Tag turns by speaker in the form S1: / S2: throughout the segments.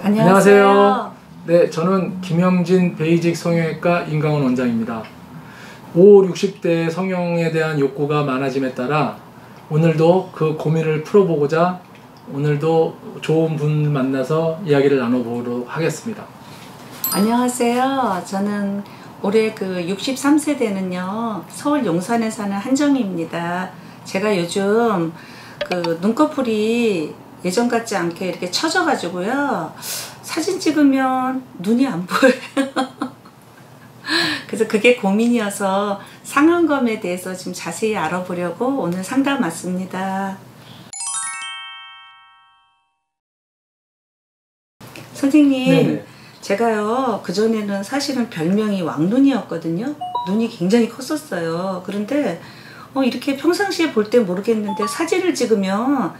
S1: 안녕하세요. 네, 저는 김영진 베이직 성형외과 인강원 원장입니다. 5, 60대 성형에 대한 욕구가 많아짐에 따라 오늘도 그 고민을 풀어보고자 오늘도 좋은 분 만나서 이야기를 나눠보도록 하겠습니다.
S2: 안녕하세요. 저는 올해 그 63세대는요 서울 용산에 사는 한정희입니다. 제가 요즘 그 눈꺼풀이 예전 같지 않게 이렇게 처져 가지고요 사진 찍으면 눈이 안 보여요. 그래서 그게 고민이어서 상안검에 대해서 좀 자세히 알아보려고 오늘 상담 왔습니다. 선생님, 네네. 제가요 그전에는 사실은 별명이 왕눈이었거든요. 눈이 굉장히 컸었어요. 그런데 이렇게 평상시에 볼 때 모르겠는데 사진을 찍으면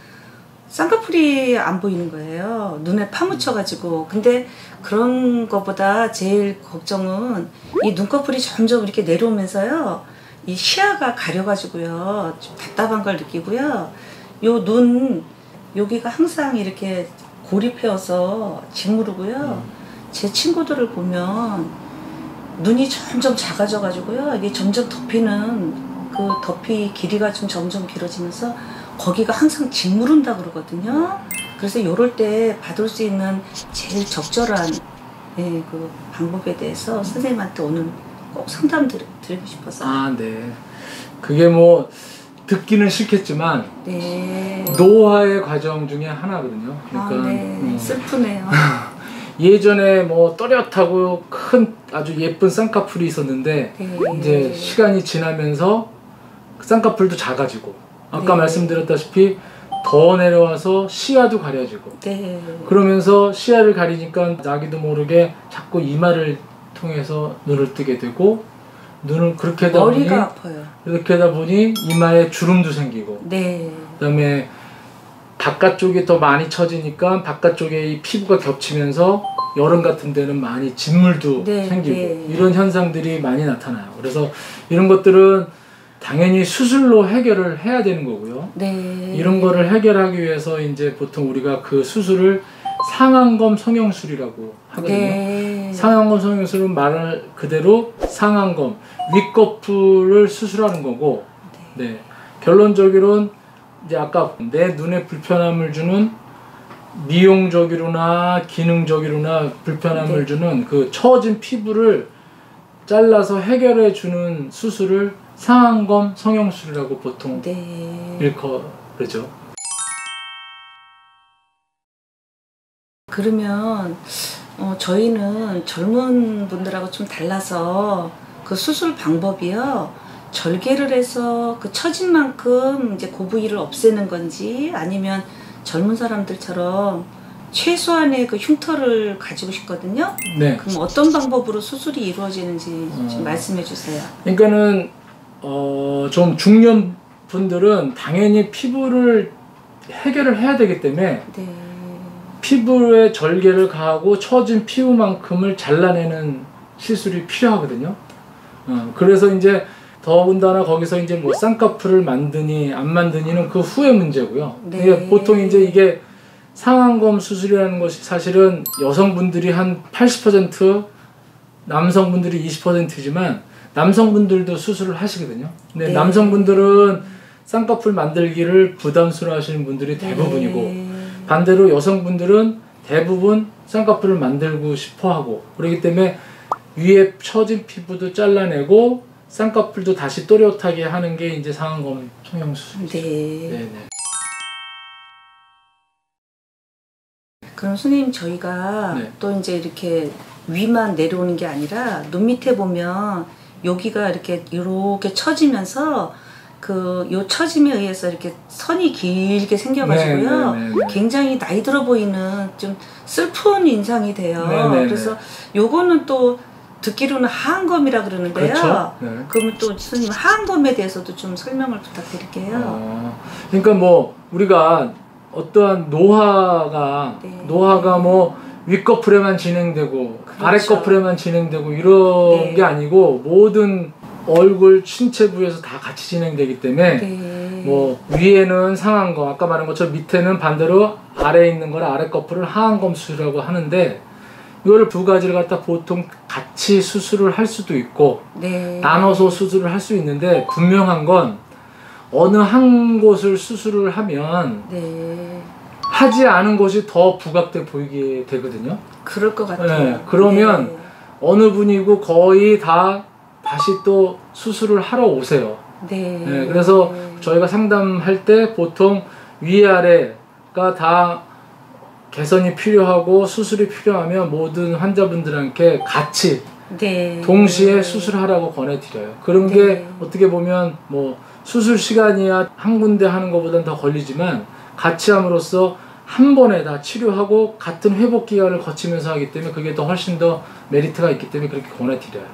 S2: 쌍꺼풀이 안 보이는 거예요. 눈에 파묻혀 가지고. 근데 그런 거보다 제일 걱정은 이 눈꺼풀이 점점 이렇게 내려오면서요 이 시야가 가려 가지고요 좀 답답한 걸 느끼고요. 요 눈 여기가 항상 이렇게 고립해서 짓무르고요. 제 친구들을 보면 눈이 점점 작아져 가지고요 이게 점점 덮이는 그 덮이 길이가 좀 점점 길어지면서 거기가 항상 짓무른다 그러거든요. 그래서 요럴 때 받을 수 있는 제일 적절한 그 방법에 대해서 선생님한테 오늘 꼭 상담 드리고 싶어서.
S1: 아, 네. 그게 뭐 듣기는 싫겠지만
S2: 네.
S1: 노화의 과정 중에 하나거든요. 그러니까
S2: 네. 슬프네요.
S1: 예전에 뭐 또렷하고 큰 아주 예쁜 쌍꺼풀이 있었는데
S2: 네.
S1: 이제 시간이 지나면서 쌍꺼풀도 작아지고 아까
S2: 네.
S1: 말씀드렸다시피 더 내려와서 시야도 가려지고
S2: 네.
S1: 그러면서 시야를 가리니까 나기도 모르게 자꾸 이마를 통해서 눈을 뜨게 되고 눈을 그렇게 하다 보니
S2: 머리가 아파요.
S1: 이렇게 하다 보니 이마에 주름도 생기고
S2: 네.
S1: 그다음에 바깥쪽이 더 많이 처지니까 바깥쪽에 이 피부가 겹치면서 여름 같은 데는 많이 진물도
S2: 네.
S1: 생기고
S2: 네.
S1: 이런 현상들이 많이 나타나요. 그래서 이런 것들은 당연히 수술로 해결을 해야 되는 거고요.
S2: 네.
S1: 이런 거를 해결하기 위해서 이제 보통 우리가 그 수술을 상안검 성형술이라고 하거든요.
S2: 네.
S1: 상안검 성형술은 말 그대로 상안검 윗꺼풀을 수술하는 거고, 네. 결론적으로는 이제 아까 내 눈에 불편함을 주는 미용적으로나 기능적으로나 불편함을
S2: 네.
S1: 주는 그 처진 피부를 잘라서 해결해 주는 수술을 상안검 성형술이라고 보통
S2: 네.
S1: 일컬으죠.
S2: 그러면 저희는 젊은 분들하고 좀 달라서 그 수술 방법이요 절개를 해서 그 처진 만큼 이제 그 부위를 없애는 건지 아니면 젊은 사람들처럼 최소한의 그 흉터를 가지고 싶거든요.
S1: 네.
S2: 그럼 어떤 방법으로 수술이 이루어지는지 좀 말씀해 주세요.
S1: 그러니까는 좀 중년 분들은 당연히 피부를 해결을 해야 되기 때문에
S2: 네.
S1: 피부에 절개를 가하고 처진 피부만큼을 잘라내는 시술이 필요하거든요. 그래서 이제 더군다나 거기서 이제 뭐 쌍꺼풀을 만드니 안 만드니는 그 후의 문제고요.
S2: 네.
S1: 보통 이제 이게 상안검 수술이라는 것이 사실은 여성분들이 한 80%, 남성분들이 20%지만 남성분들도 수술을 하시거든요. 근데
S2: 네.
S1: 남성분들은 쌍꺼풀 만들기를 부담스러워 하시는 분들이 대부분이고
S2: 네.
S1: 반대로 여성분들은 대부분 쌍꺼풀을 만들고 싶어 하고 그렇기 때문에 위에 처진 피부도 잘라내고 쌍꺼풀도 다시 또렷하게 하는 게 이제 상안검 성형수술이죠.
S2: 네.
S1: 네네.
S2: 그럼 선생님 저희가
S1: 네.
S2: 또 이제 이렇게 위만 내려오는 게 아니라 눈 밑에 보면 여기가 이렇게 처지면서 그 요 처짐에 의해서 이렇게 선이 길게 생겨가지고요.
S1: 네.
S2: 굉장히 나이 들어 보이는 좀 슬픈 인상이 돼요.
S1: 네.
S2: 그래서 요거는 또 듣기로는 하안검이라 그러는데요.
S1: 그렇죠. 네.
S2: 그러면 또 선생님 하안검에 대해서도 좀 설명을 부탁드릴게요.
S1: 그러니까 뭐 우리가 어떠한 노화가 뭐 윗꺼풀에만 진행되고
S2: 그렇죠.
S1: 아랫꺼풀에만 진행되고 이런 게 아니고 모든 얼굴 신체 부위에서 다 같이 진행되기 때문에 뭐 위에는 상안검, 아까 말한 것처럼 밑에는 반대로 아래에 있는 걸 아래 거풀을 하안검 수술이라고 하는데, 이거를 두 가지를 갖다 보통 같이 수술을 할 수도 있고
S2: 네.
S1: 나눠서 수술을 할 수 있는데, 분명한 건 어느 한 곳을 수술을 하면
S2: 네.
S1: 하지 않은 곳이 더 부각돼 보이게 되거든요.
S2: 그럴 것 같아요.
S1: 네, 그러면
S2: 네.
S1: 어느 분이고 거의 다 다시 또 수술을 하러 오세요.
S2: 네.
S1: 네, 그래서 저희가 상담할 때 보통 위아래가 다 개선이 필요하고 수술이 필요하면 모든 환자분들한테 같이
S2: 네.
S1: 동시에 수술하라고 권해드려요. 그런 게
S2: 네.
S1: 어떻게 보면 뭐 수술 시간이야 한 군데 하는 것보다는 더 걸리지만, 같이 함으로써 한 번에 다 치료하고 같은 회복 기간을 거치면서 하기 때문에 그게 더 훨씬 더 메리트가 있기 때문에 그렇게 권해드려요.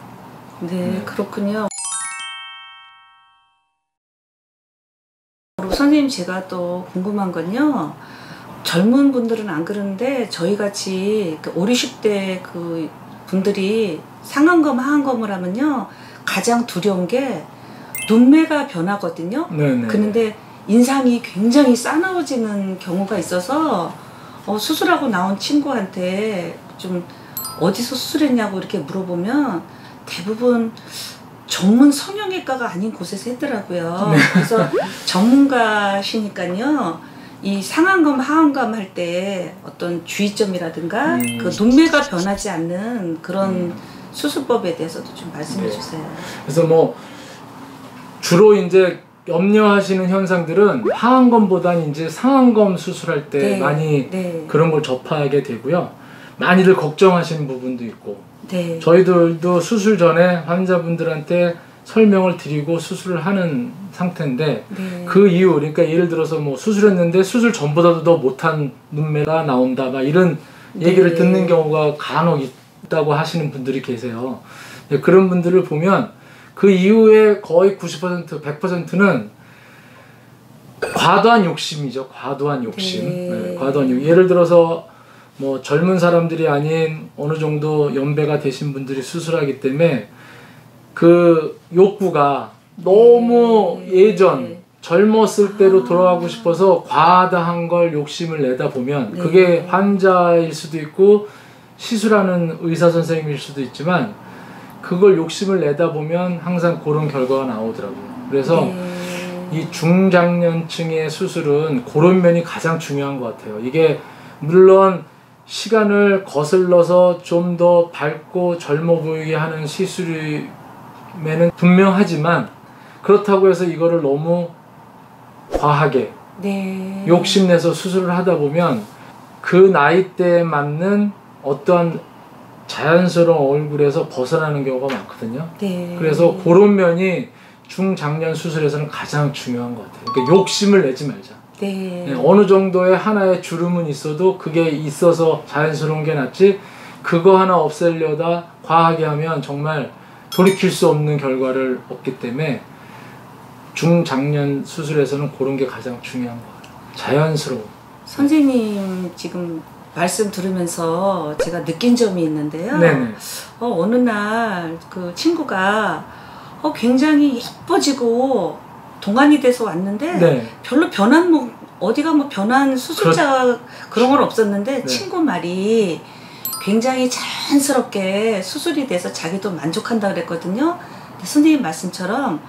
S2: 네, 그렇군요. 그리고 선생님, 제가 또 궁금한 건요, 젊은 분들은 안 그러는데 저희 같이 5, 60대 그 분들이 상안검, 하안검을 하면요, 가장 두려운 게 눈매가 변하거든요.
S1: 네네.
S2: 그런데 인상이 굉장히 싸나워지는 경우가 있어서 수술하고 나온 친구한테 좀 어디서 수술했냐고 이렇게 물어보면 대부분 전문 성형외과가 아닌 곳에서 했더라고요.
S1: 네.
S2: 그래서 전문가시니까요, 이 상안검, 하안검 할 때 어떤 주의점이라든가 그 눈매가 변하지 않는 그런 수술법에 대해서도 좀 말씀해
S1: 네.
S2: 주세요.
S1: 그래서 뭐 주로 이제 염려하시는 현상들은 하안검보다는 이제 상안검 수술할 때
S2: 네.
S1: 많이
S2: 네.
S1: 그런 걸 접하게 되고요. 많이들 걱정하시는 부분도 있고,
S2: 네.
S1: 저희들도 수술 전에 환자분들한테 설명을 드리고 수술을 하는 상태인데,
S2: 네.
S1: 그 이유, 그러니까 예를 들어서 뭐 수술했는데 수술 전보다도 더 못한 눈매가 나온다, 막 이런 얘기를
S2: 네.
S1: 듣는 경우가 간혹 있다고 하시는 분들이 계세요. 그런 분들을 보면 그 이후에 거의 90%, 100%는 과도한 욕심이죠. 과도한 욕심.
S2: 네.
S1: 네, 과도한 욕심. 예를 들어서 뭐 젊은 사람들이 아닌 어느 정도 연배가 되신 분들이 수술하기 때문에 그 욕구가 너무 예전 젊었을 때로 돌아가고 싶어서 과다한 걸 욕심을 내다 보면,
S2: 네.
S1: 그게 환자일 수도 있고 시술하는 의사 선생님일 수도 있지만, 그걸 욕심을 내다 보면 항상 그런 결과가 나오더라고요. 그래서 이 중장년층의 수술은 그런 면이 가장 중요한 것 같아요. 이게 물론 시간을 거슬러서 좀 더 밝고 젊어 보이게 하는 시술임에는 분명하지만, 그렇다고 해서 이거를 너무 과하게
S2: 네.
S1: 욕심내서 수술을 하다 보면 그 나이대에 맞는 어떠한 자연스러운 얼굴에서 벗어나는 경우가 많거든요.
S2: 네.
S1: 그래서 그런 면이 중장년 수술에서는 가장 중요한 것 같아요. 그러니까 욕심을 내지 말자.
S2: 네.
S1: 네, 어느 정도의 하나의 주름은 있어도 그게 있어서 자연스러운 게 낫지, 그거 하나 없애려다 과하게 하면 정말 돌이킬 수 없는 결과를 얻기 때문에 중장년 수술에서는 그런 게 가장 중요한 것 같아요. 자연스러운.
S2: 선생님 지금 말씀 들으면서 제가 느낀 점이 있는데요.
S1: 네네.
S2: 어느 날 그 친구가 굉장히 예뻐지고 동안이 돼서 왔는데
S1: 네.
S2: 별로 변한 뭐 어디가 뭐 변한 수술자 그런 건 없었는데
S1: 네.
S2: 친구 말이 굉장히 자연스럽게 수술이 돼서 자기도 만족한다 그랬거든요. 근데 선생님 말씀처럼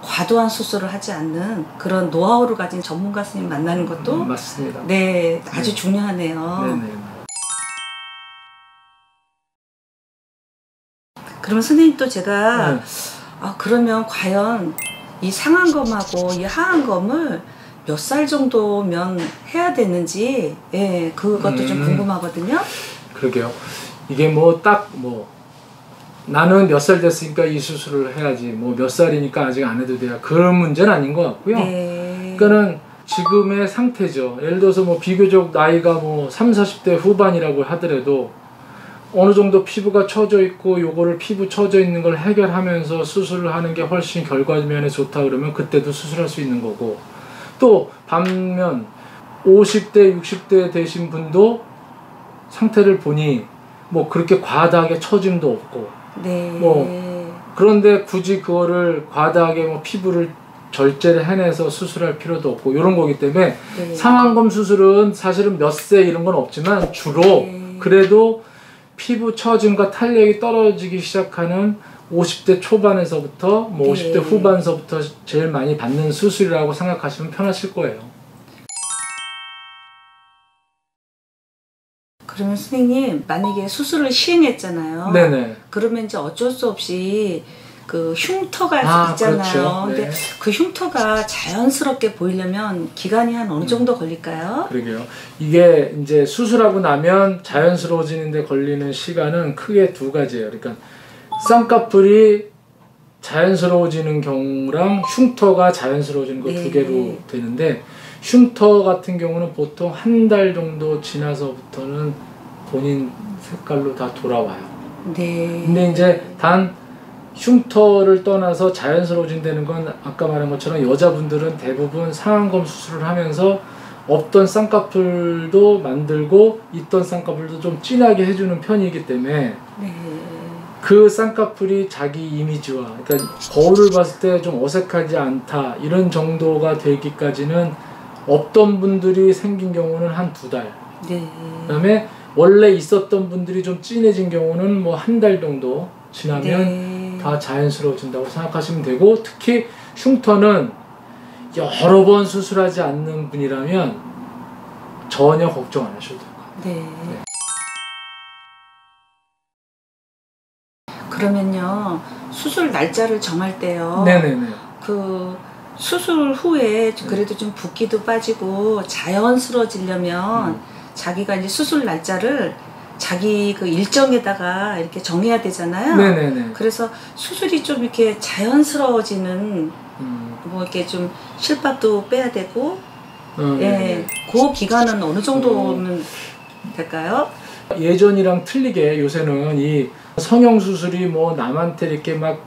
S2: 과도한 수술을 하지 않는 그런 노하우를 가진 전문가 선생님 만나는 것도
S1: 맞습니다.
S2: 네, 아주 중요하네요.
S1: 네네.
S2: 그러면 선생님 또 제가
S1: 네.
S2: 그러면 과연 이 상안검하고 이 하안검을 몇 살 정도면 해야 되는지, 예, 그것도 좀 궁금하거든요.
S1: 그러게요. 이게 뭐 딱 뭐 나는 몇 살 됐으니까 이 수술을 해야지, 뭐 몇 살이니까 아직 안 해도 돼요, 그런 문제는 아닌 것 같고요.
S2: 네.
S1: 그러니까는 지금의 상태죠. 예를 들어서 뭐 비교적 나이가 뭐 30, 40대 후반이라고 하더라도 어느 정도 피부가 처져 있고 요거를 피부 처져 있는 걸 해결하면서 수술을 하는 게 훨씬 결과면에 좋다 그러면 그때도 수술할 수 있는 거고, 또 반면 50대 60대 되신 분도 상태를 보니 뭐 그렇게 과다하게 처짐도 없고,
S2: 네.
S1: 뭐 그런데 굳이 그거를 과다하게 뭐 피부를 절제를 해내서 수술할 필요도 없고 이런 거기 때문에
S2: 네.
S1: 상안검 수술은 사실은 몇 세 이런 건 없지만 주로
S2: 네.
S1: 그래도 피부 처짐과 탄력이 떨어지기 시작하는 50대 초반에서부터 뭐
S2: 네.
S1: 50대 후반서부터 제일 많이 받는 수술이라고 생각하시면 편하실 거예요.
S2: 그러면 선생님 만약에 수술을 시행했잖아요.
S1: 네네.
S2: 그러면 이제 어쩔 수 없이 그 흉터가 있잖아요.
S1: 그렇죠.
S2: 근데
S1: 네.
S2: 그 흉터가 자연스럽게 보이려면 기간이 한 어느 정도 걸릴까요?
S1: 그러게요. 이게 이제 수술하고 나면 자연스러워지는데 걸리는 시간은 크게 두 가지예요. 그러니까 쌍꺼풀이 자연스러워지는 경우랑 흉터가 자연스러워지는 거 두
S2: 네.
S1: 개로 되는데 흉터 같은 경우는 보통 한 달 정도 지나서부터는 본인 색깔로 다 돌아와요.
S2: 네.
S1: 근데 이제 단 흉터를 떠나서 자연스러워진다는 건 아까 말한 것처럼 여자분들은 대부분 상안검 수술을 하면서 없던 쌍꺼풀도 만들고 있던 쌍꺼풀도 좀 진하게 해주는 편이기 때문에
S2: 네.
S1: 그 쌍꺼풀이 자기 이미지와 그러니까 거울을 봤을 때 좀 어색하지 않다 이런 정도가 되기까지는 없던 분들이 생긴 경우는 한 2달.
S2: 네.
S1: 그다음에 원래 있었던 분들이 좀 진해진 경우는 뭐 한 달 정도 지나면
S2: 네.
S1: 다 자연스러워진다고 생각하시면 되고 특히 흉터는 여러 번 수술하지 않는 분이라면 전혀 걱정 안 하셔도 돼요.
S2: 네. 그러면요 수술 날짜를 정할 때요.
S1: 네네네.
S2: 그 수술 후에 그래도 좀 붓기도 빠지고 자연스러워지려면 자기가 이제 수술 날짜를 자기 그 일정에다가 이렇게 정해야 되잖아요.
S1: 네네네.
S2: 그래서 수술이 좀 이렇게 자연스러워지는 뭐 이렇게 좀 실밥도 빼야 되고 예, 그 기간은 어느 정도면 될까요?
S1: 예전이랑 틀리게 요새는 이 성형수술이 뭐 남한테 이렇게 막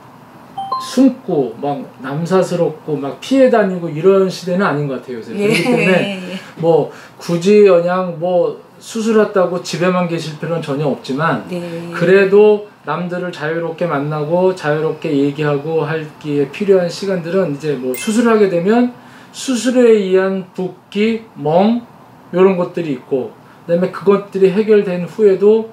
S1: 숨고 막 남사스럽고 막 피해 다니고 이런 시대는 아닌 것 같아요 요새. 그렇기 때문에 뭐 굳이 그냥 뭐 수술했다고 집에만 계실 필요는 전혀 없지만
S2: 네.
S1: 그래도 남들을 자유롭게 만나고 자유롭게 얘기하고 하기에 필요한 시간들은 이제 뭐 수술을 하게 되면 수술에 의한 붓기, 멍 이런 것들이 있고 그다음에 그것들이 해결된 후에도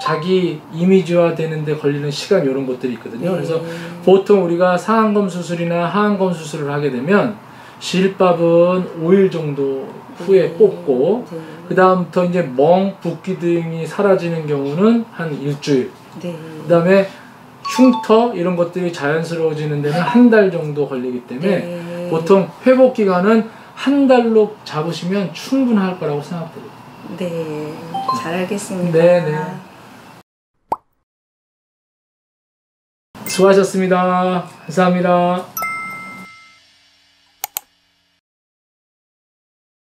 S1: 자기 이미지화 되는데 걸리는 시간 이런 것들이 있거든요. 그래서 보통 우리가 상안검 수술이나 하안검 수술을 하게 되면 실밥은 5일 정도 후에 뽑고 그 다음부터 이제 멍, 붓기 등이 사라지는 경우는 한 일주일. 그 다음에 흉터 이런 것들이 자연스러워지는 데는 한 달 정도 걸리기 때문에 보통 회복 기간은 한 달로 잡으시면 충분할 거라고 생각됩니다.
S2: 네, 잘 알겠습니다.
S1: 네네. 수고하셨습니다. 감사합니다.